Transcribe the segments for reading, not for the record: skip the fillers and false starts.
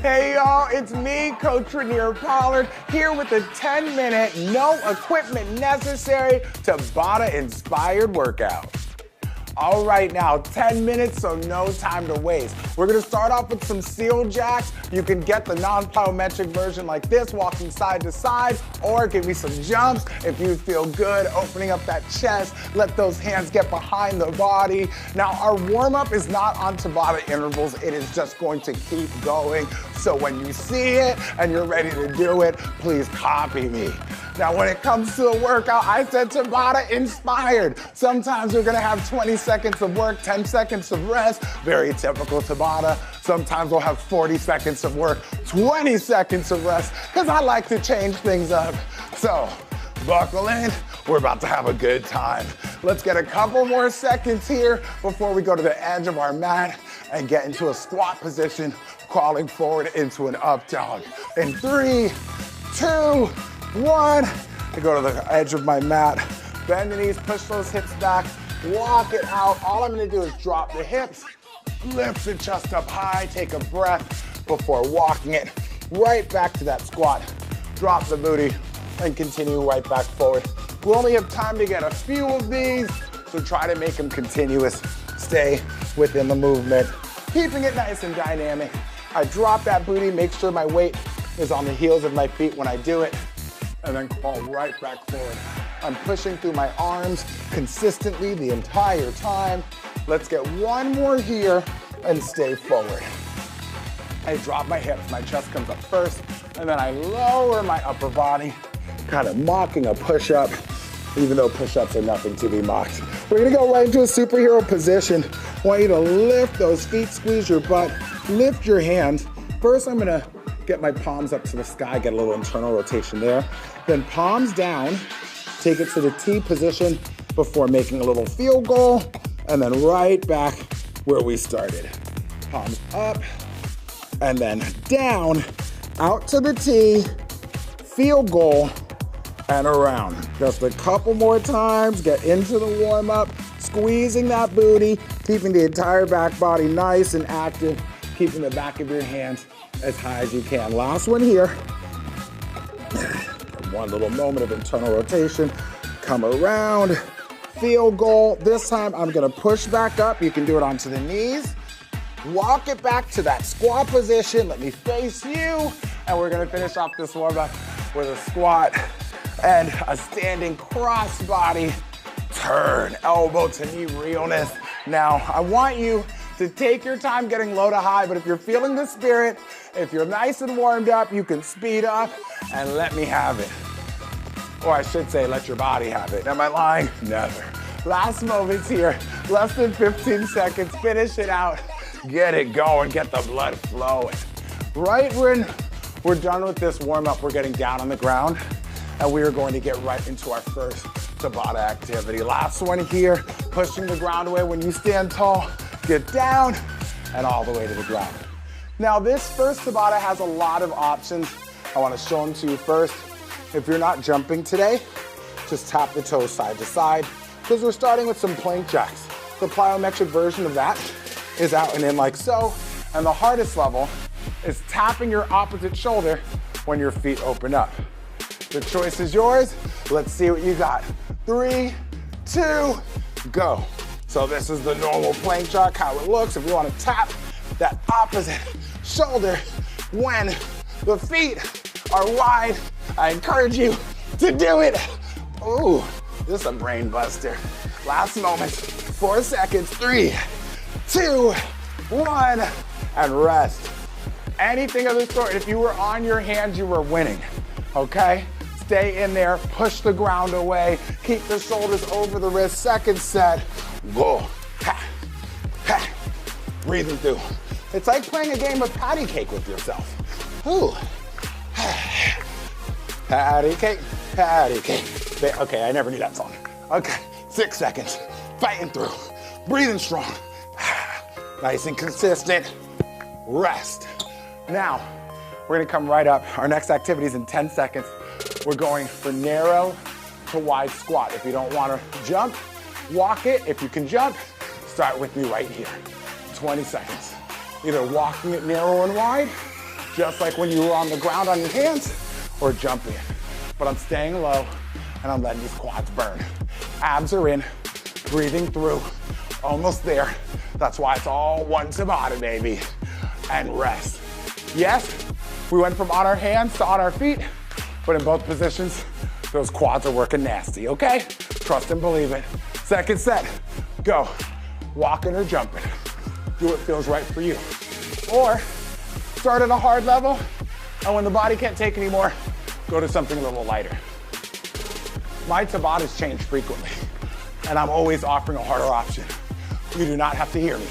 Hey y'all, it's me, Coach Rainier Pollard, here with a 10-minute, no equipment necessary Ta-Bata inspired workout. All right, now 10 minutes, so no time to waste. We're gonna start off with some seal jacks. You can get the non-plyometric version like this, walking side to side, or give me some jumps if you feel good, opening up that chest, let those hands get behind the body. Now, our warm-up is not on Ta-Bata intervals, it is just going to keep going. So when you see it and you're ready to do it, please copy me. Now, when it comes to the workout, I said Ta-Bata inspired. Sometimes we're gonna have 20 seconds of work, 10 seconds of rest, very typical Ta-Bata. Sometimes we'll have 40 seconds of work, 20 seconds of rest, because I like to change things up. So, buckle in, we're about to have a good time. Let's get a couple more seconds here before we go to the edge of our mat and get into a squat position, crawling forward into an up dog. In 3, 2, 1, I go to the edge of my mat, bend the knees, push those hips back, walk it out. All I'm gonna do is drop the hips, lift the chest up high, take a breath before walking it right back to that squat. Drop the booty and continue right back forward. We only have time to get a few of these, so try to make them continuous. Stay within the movement, keeping it nice and dynamic. I drop that booty, make sure my weight is on the heels of my feet when I do it, and then crawl right back forward. I'm pushing through my arms consistently the entire time. Let's get one more here and stay forward. I drop my hips, my chest comes up first, and then I lower my upper body, kind of mocking a push-up, even though push-ups are nothing to be mocked. We're gonna go right into a superhero position. I want you to lift those feet, squeeze your butt, lift your hands. First, I'm gonna get my palms up to the sky, get a little internal rotation there. Then palms down, take it to the T position before making a little field goal, and then right back where we started. Palms up, and then down, out to the T, field goal, and around. Just a couple more times, get into the warm-up, squeezing that booty, keeping the entire back body nice and active, keeping the back of your hands as high as you can. Last one here. One little moment of internal rotation. Come around, field goal. This time I'm gonna push back up. You can do it onto the knees. Walk it back to that squat position. Let me face you. And we're gonna finish off this warm-up with a squat and a standing cross body turn, elbow to knee realness. Now, I want you to take your time getting low to high, but if you're feeling the spirit, if you're nice and warmed up, you can speed up and let me have it. Or I should say, let your body have it. Am I lying? Never. Last moments here, less than 15 seconds, finish it out, get it going, get the blood flowing. Right when we're done with this warm-up, we're getting down on the ground, and we are going to get right into our first Ta-Bata activity. Last one here, pushing the ground away. When you stand tall, get down and all the way to the ground. Now this first Ta-Bata has a lot of options. I want to show them to you first. If you're not jumping today, just tap the toes side to side, because we're starting with some plank jacks. The plyometric version of that is out and in like so, and the hardest level is tapping your opposite shoulder when your feet open up. The choice is yours. Let's see what you got. 3, 2, go. So this is the normal plank jack, how it looks. If you want to tap that opposite shoulder when the feet are wide, I encourage you to do it. Ooh, this is a brain buster. Last moment, 4 seconds, 3, 2, 1, and rest. Anything of the sort, if you were on your hands, you were winning, okay? Stay in there, push the ground away, keep the shoulders over the wrist. Second set, go. Ha, ha. Breathing through. It's like playing a game of patty cake with yourself. Ooh. Patty cake, patty cake. Okay, I never knew that song. Okay, 6 seconds, fighting through, breathing strong. Nice and consistent, rest. Now, we're gonna come right up. Our next activity is in 10 seconds. We're going for narrow to wide squat. If you don't wanna jump, walk it. If you can jump, start with me right here. 20 seconds. Either walking it narrow and wide just like when you were on the ground on your hands or jumping. But I'm staying low and I'm letting these quads burn. Abs are in, breathing through, almost there. That's why it's all one Ta-Bata, baby. And rest. Yes, we went from on our hands to on our feet, but in both positions, those quads are working nasty, okay? Trust and believe it. Second set, go. Walking or jumping. Do what feels right for you. Or start at a hard level, and when the body can't take anymore, go to something a little lighter. My Ta-Batas change frequently, and I'm always offering a harder option. You do not have to hear me.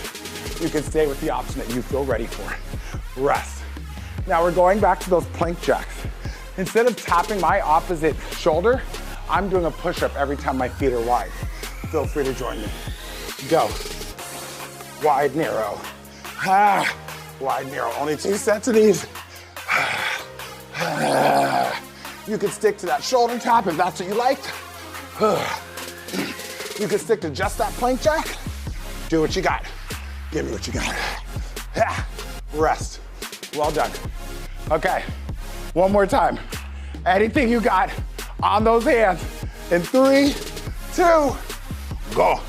You can stay with the option that you feel ready for. Rest. Now we're going back to those plank jacks. Instead of tapping my opposite shoulder, I'm doing a push-up every time my feet are wide. Feel free to join me. Go. Wide, narrow. Wide, narrow. Only 2 sets of these. You can stick to that shoulder tap if that's what you liked. You can stick to just that plank jack. Do what you got. Give me what you got. Rest. Well done. Okay, one more time. Anything you got on those hands in 3, 2, go.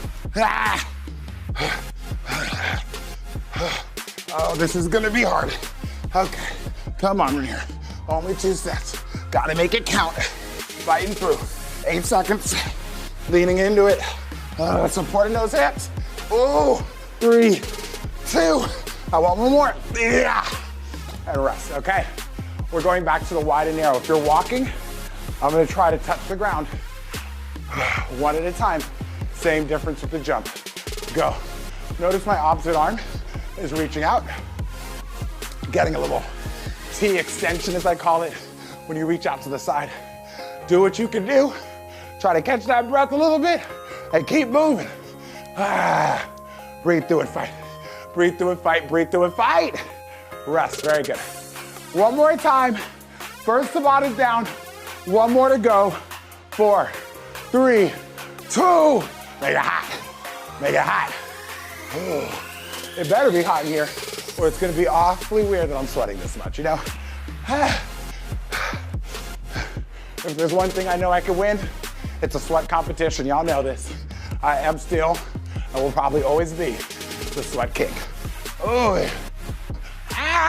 Oh, this is gonna be hard. Okay, come on, Rainier. Only 2 sets. Gotta make it count. Fighting through. 8 seconds. Leaning into it. Supporting those hips. Ooh, 3, 2. I want one more. Yeah. And rest, okay? We're going back to the wide and narrow. If you're walking, I'm gonna try to touch the ground. One at a time. Same difference with the jump. Go. Notice my opposite arm is reaching out. Getting a little T extension, as I call it, when you reach out to the side. Do what you can do. Try to catch that breath a little bit and keep moving. Breathe through and fight. Breathe through and fight, breathe through and fight. Rest, very good. One more time. First Ta-Bata's down. One more to go. 4, 3, 2. Make it hot. Make it hot. Ooh. It better be hot in here, or it's gonna be awfully weird that I'm sweating this much, you know? If there's one thing I know I can win, it's a sweat competition. Y'all know this. I am still, and will probably always be, the sweat king. Ooh.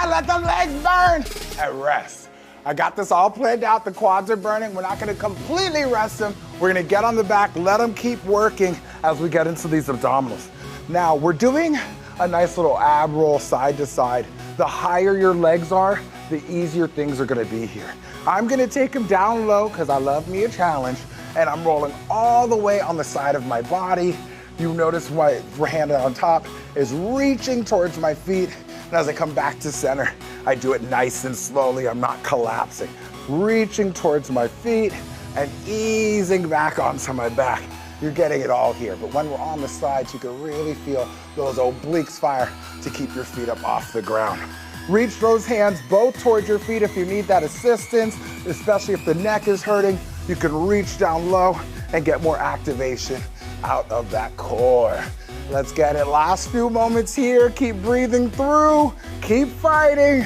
Let them legs burn. And rest. I got this all planned out. The quads are burning. We're not gonna completely rest them. We're gonna get on the back, let them keep working as we get into these abdominals. Now, we're doing a nice little ab roll side to side. The higher your legs are, the easier things are gonna be here. I'm gonna take them down low because I love me a challenge, and I'm rolling all the way on the side of my body. You notice my hand on top is reaching towards my feet, and as I come back to center, I do it nice and slowly. I'm not collapsing. Reaching towards my feet and easing back onto my back. You're getting it all here, but when we're on the sides, you can really feel those obliques fire to keep your feet up off the ground. Reach those hands both towards your feet if you need that assistance, especially if the neck is hurting. You can reach down low and get more activation out of that core. Let's get it. Last few moments here. Keep breathing through. Keep fighting.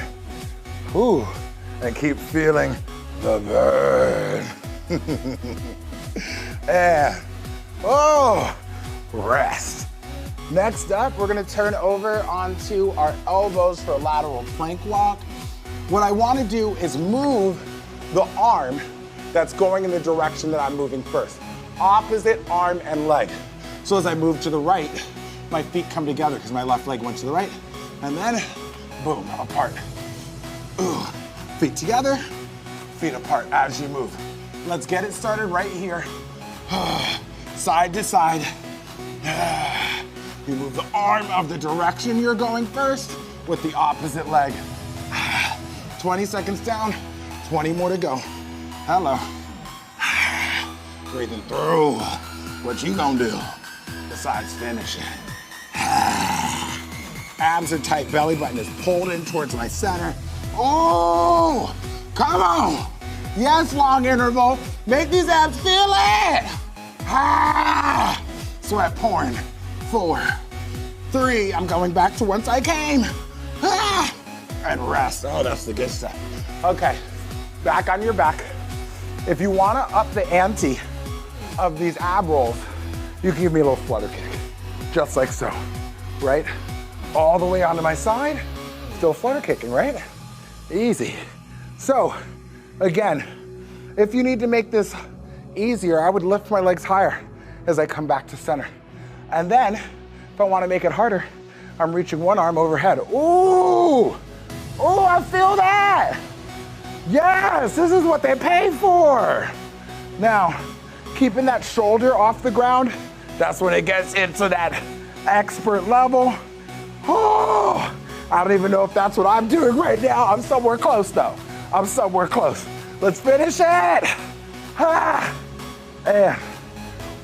Ooh, and keep feeling the burn. And, oh, rest. Next up, we're gonna turn over onto our elbows for a lateral plank walk. What I wanna do is move the arm that's going in the direction that I'm moving first. Opposite arm and leg. So as I move to the right, my feet come together because my left leg went to the right, and then, boom, apart. Ooh. Feet together, feet apart as you move. Let's get it started right here. Side to side. You move the arm of the direction you're going first with the opposite leg. 20 seconds down, 20 more to go. Hello. Breathing through. What you gonna do besides finishing? Abs are tight, belly button is pulled in towards my center. Oh, come on. Yes, long interval. Make these abs feel it. Sweat pouring. 4, 3, I'm going back to whence I came. and rest. Oh, that's the good stuff. Okay, back on your back. If you wanna up the ante of these ab rolls, you can give me a little flutter kick, just like so, right? All the way onto my side, still flutter kicking, right? Easy. So, again, if you need to make this easier, I would lift my legs higher as I come back to center. And then, if I wanna make it harder, I'm reaching one arm overhead. Ooh, ooh, I feel that. Yes, this is what they pay for. Now, keeping that shoulder off the ground, that's when it gets into that expert level. Oh, I don't even know if that's what I'm doing right now. I'm somewhere close though. I'm somewhere close. Let's finish it. Ah, and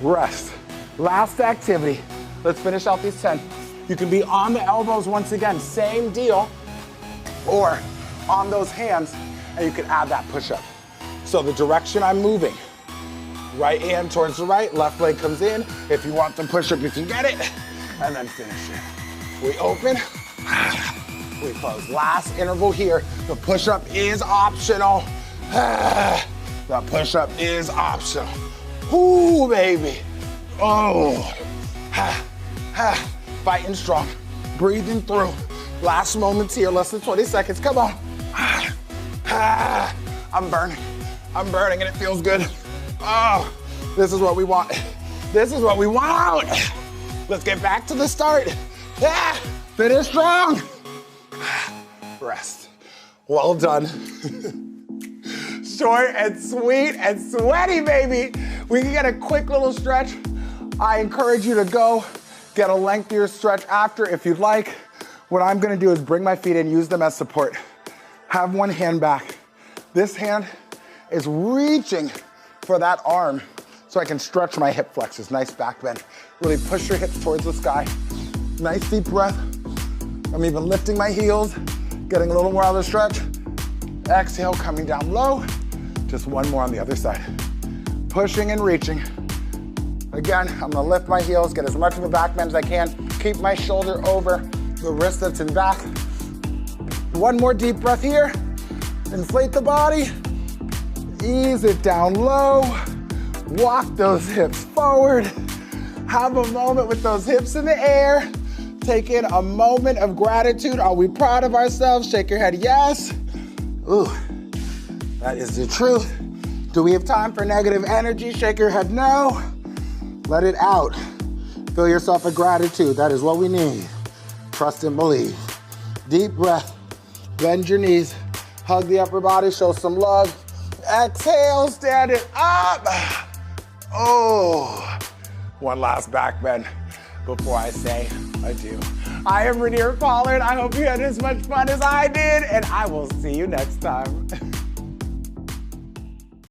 rest. Last activity. Let's finish out these 10. You can be on the elbows once again, same deal, or on those hands, and you can add that push-up. So the direction I'm moving, right hand towards the right, left leg comes in. If you want the push-up, you can get it, and then finish it. We open, we close. Last interval here. The push-up is optional. The push-up is optional. Ooh, baby. Oh. Fighting strong, breathing through. Last moments here, less than 20 seconds, come on. I'm burning and it feels good. Oh, this is what we want. This is what we want. Let's get back to the start. Finish strong. Rest. Well done. Short and sweet and sweaty, baby. We can get a quick little stretch. I encourage you to go get a lengthier stretch after if you'd like. What I'm gonna do is bring my feet in, use them as support. Have one hand back. This hand is reaching for that arm so I can stretch my hip flexors. Nice back bend. Really push your hips towards the sky. Nice deep breath. I'm even lifting my heels, getting a little more out of the stretch. Exhale, coming down low. Just one more on the other side. Pushing and reaching. Again, I'm gonna lift my heels, get as much of a back bend as I can, keep my shoulder over the wrist that's in back. One more deep breath here. Inflate the body, ease it down low, walk those hips forward, have a moment with those hips in the air, take in a moment of gratitude. Are we proud of ourselves? Shake your head, yes. Ooh, that is the truth. Do we have time for negative energy? Shake your head, no. Let it out. Fill yourself with gratitude. That is what we need. Trust and believe. Deep breath. Bend your knees. Hug the upper body. Show some love. Exhale. Stand it up. Oh. One last back bend before I say adieu. I am Rainier Pollard. I hope you had as much fun as I did, and I will see you next time.